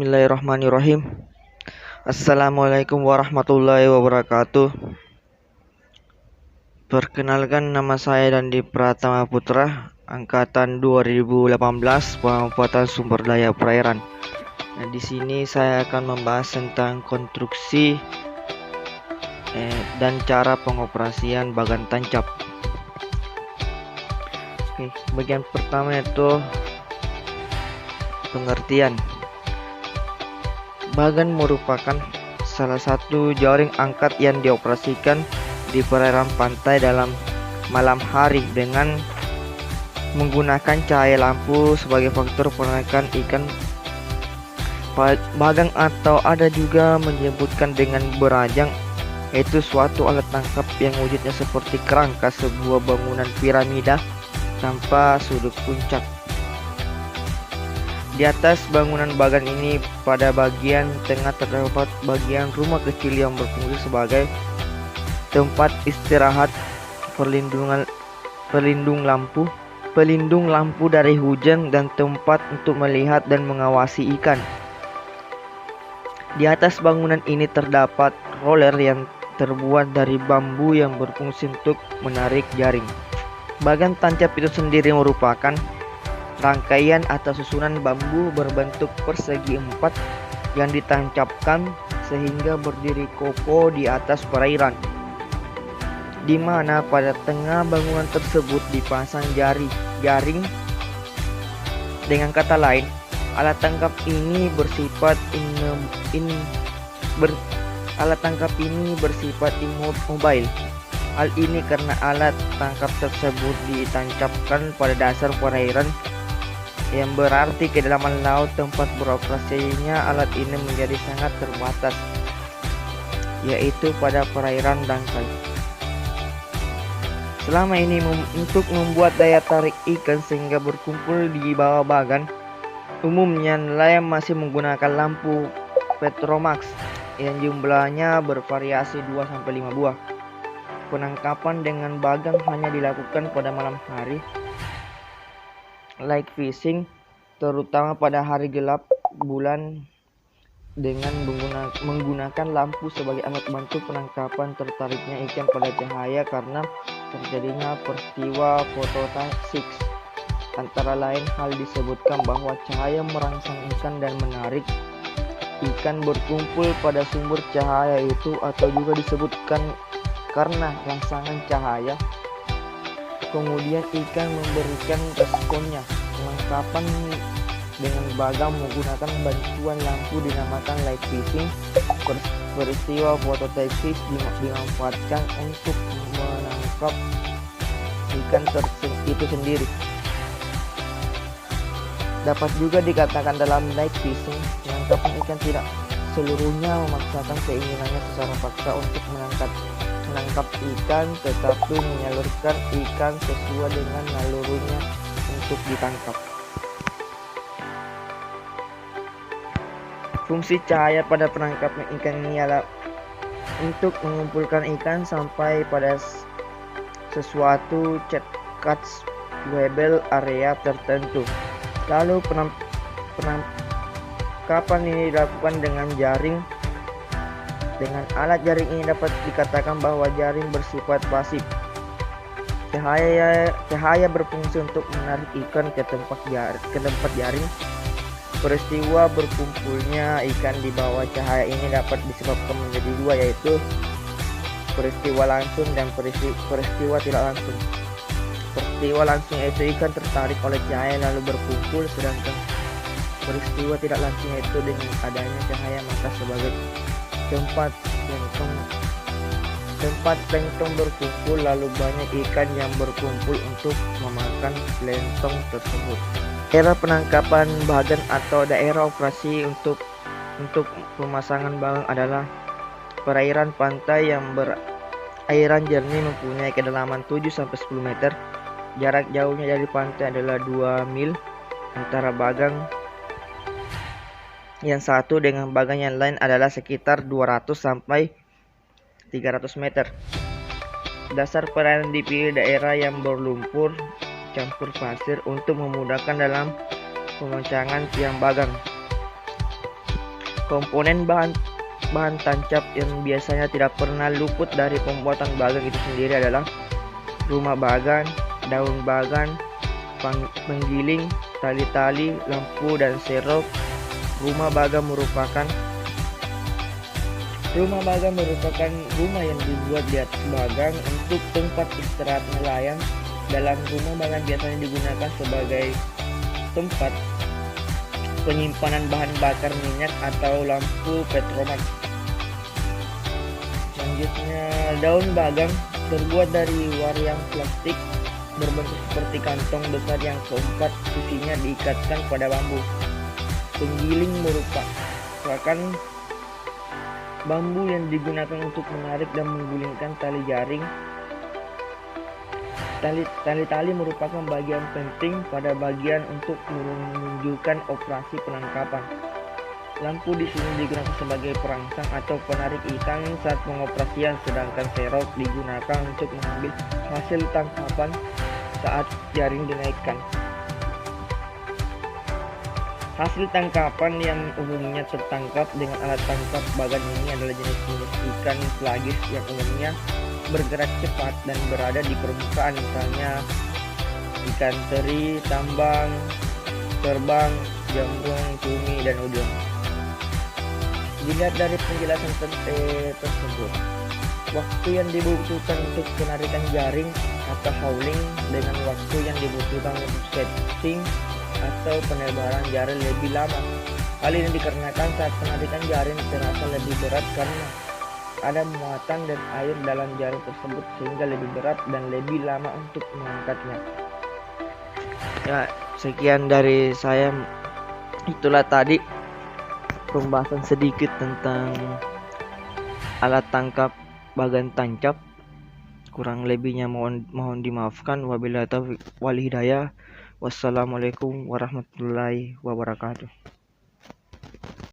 Bismillahirrahmanirrahim. Assalamualaikum warahmatullahi wabarakatuh. Perkenalkan, nama saya Dandi Pratama Putra, angkatan 2018, pemanfaatan sumber daya perairan. Nah, di sini saya akan membahas tentang konstruksi dan cara pengoperasian bagan tancap. Oke, bagian pertama itu pengertian. Bagan merupakan salah satu jaring angkat yang dioperasikan di perairan pantai dalam malam hari dengan menggunakan cahaya lampu sebagai faktor penarik ikan. Bagang atau ada juga menyebutkan dengan berajang, yaitu suatu alat tangkap yang wujudnya seperti kerangka sebuah bangunan piramida tanpa sudut puncak. Di atas bangunan bagan ini pada bagian tengah terdapat bagian rumah kecil yang berfungsi sebagai tempat istirahat, pelindung lampu dari hujan, dan tempat untuk melihat dan mengawasi ikan. Di atas bangunan ini terdapat roller yang terbuat dari bambu yang berfungsi untuk menarik jaring. Bagan tancap itu sendiri merupakan rangkaian atau susunan bambu berbentuk persegi empat yang ditancapkan sehingga berdiri kokoh di atas perairan, di mana pada tengah bangunan tersebut dipasang jaring. Dengan kata lain, alat tangkap ini bersifat immobile. Hal ini karena alat tangkap tersebut ditancapkan pada dasar perairan, yang berarti kedalaman laut tempat beroperasinya alat ini menjadi sangat terbatas, yaitu pada perairan dangkal. Selama ini untuk membuat daya tarik ikan sehingga berkumpul di bawah bagan, umumnya nelayan masih menggunakan lampu Petromax yang jumlahnya bervariasi 2-5 buah. Penangkapan dengan bagang hanya dilakukan pada malam hari, light fishing, terutama pada hari gelap bulan, dengan menggunakan lampu sebagai alat bantu penangkapan tertariknya ikan pada cahaya karena terjadinya peristiwa fotosintesis. Antara lain hal disebutkan bahwa cahaya merangsang ikan dan menarik ikan berkumpul pada sumber cahaya itu, atau juga disebutkan karena rangsangan cahaya kemudian ikan memberikan responnya. Penangkapan dengan bagang menggunakan bantuan lampu dinamakan light fishing. Peristiwa fotosintesis dimanfaatkan untuk menangkap ikan itu sendiri. Dapat juga dikatakan dalam light fishing, penangkapan ikan tidak seluruhnya memaksakan keinginannya secara paksa untuk menangkap ikan, tetapi menyalurkan ikan sesuai dengan nalurinya untuk ditangkap. Fungsi cahaya pada penangkapan ikan ini adalah untuk mengumpulkan ikan sampai pada sesuatu catchable area tertentu. Lalu penangkapan ini dilakukan dengan jaring. Dengan alat jaring ini dapat dikatakan bahwa jaring bersifat pasif. Cahaya berfungsi untuk menarik ikan ke tempat jaring. Peristiwa berkumpulnya ikan di bawah cahaya ini dapat disebabkan menjadi dua, yaitu peristiwa langsung dan peristiwa tidak langsung. Peristiwa langsung yaitu ikan tertarik oleh cahaya lalu berkumpul, sedangkan peristiwa tidak langsung yaitu dengan adanya cahaya maka sebagai tempat plankton berkumpul, lalu banyak ikan yang berkumpul untuk memakan plankton tersebut. Daerah penangkapan bagan atau daerah operasi untuk pemasangan bagang adalah perairan pantai yang berairan jernih mempunyai kedalaman 7-10 meter. Jarak jauhnya dari pantai adalah 2 mil antara bagang yang satu dengan bagan yang lain adalah sekitar 200-300 meter. Dasar perairan dipilih daerah yang berlumpur campur pasir untuk memudahkan dalam pemancangan tiang bagang. Komponen bahan tancap yang biasanya tidak pernah luput dari pembuatan bagan itu sendiri adalah rumah bagan, daun bagan, penggiling, tali-tali, lampu, dan serok. Rumah bagan merupakan rumah yang dibuat di atas bagan untuk tempat istirahat nelayan. Dalam rumah bagan biasanya digunakan sebagai tempat penyimpanan bahan bakar minyak atau lampu petromak. Selanjutnya, daun bagang terbuat dari wayang plastik berbentuk seperti kantong besar yang keempat sisinya diikatkan pada bambu. Penggiling merupakan bambu yang digunakan untuk menarik dan menggulingkan tali jaring. Tali-tali merupakan bagian penting pada bagian untuk menunjukkan operasi penangkapan. Lampu di sini digunakan sebagai perangsang atau penarik ikan saat pengoperasian, sedangkan serok digunakan untuk mengambil hasil tangkapan saat jaring dinaikkan. Hasil tangkapan yang umumnya tertangkap dengan alat tangkap bagan ini adalah jenis-jenis ikan pelagis yang umumnya bergerak cepat dan berada di permukaan, misalnya ikan teri, tambang, terbang, jambung, cumi, dan udang. Dilihat dari penjelasan tersebut, waktu yang dibutuhkan untuk penarikan jaring atau hauling dengan waktu yang dibutuhkan untuk setting atau penebaran jaring lebih lama. Hal ini dikarenakan saat penarikan jaring terasa lebih berat karena ada muatan dan air dalam jaring tersebut, sehingga lebih berat dan lebih lama untuk mengangkatnya. Ya, sekian dari saya. Itulah tadi pembahasan sedikit tentang alat tangkap bagan tancap. Kurang lebihnya mohon dimaafkan. Wabillahi taufiq wal hidayah. Wassalamualaikum warahmatullahi wabarakatuh.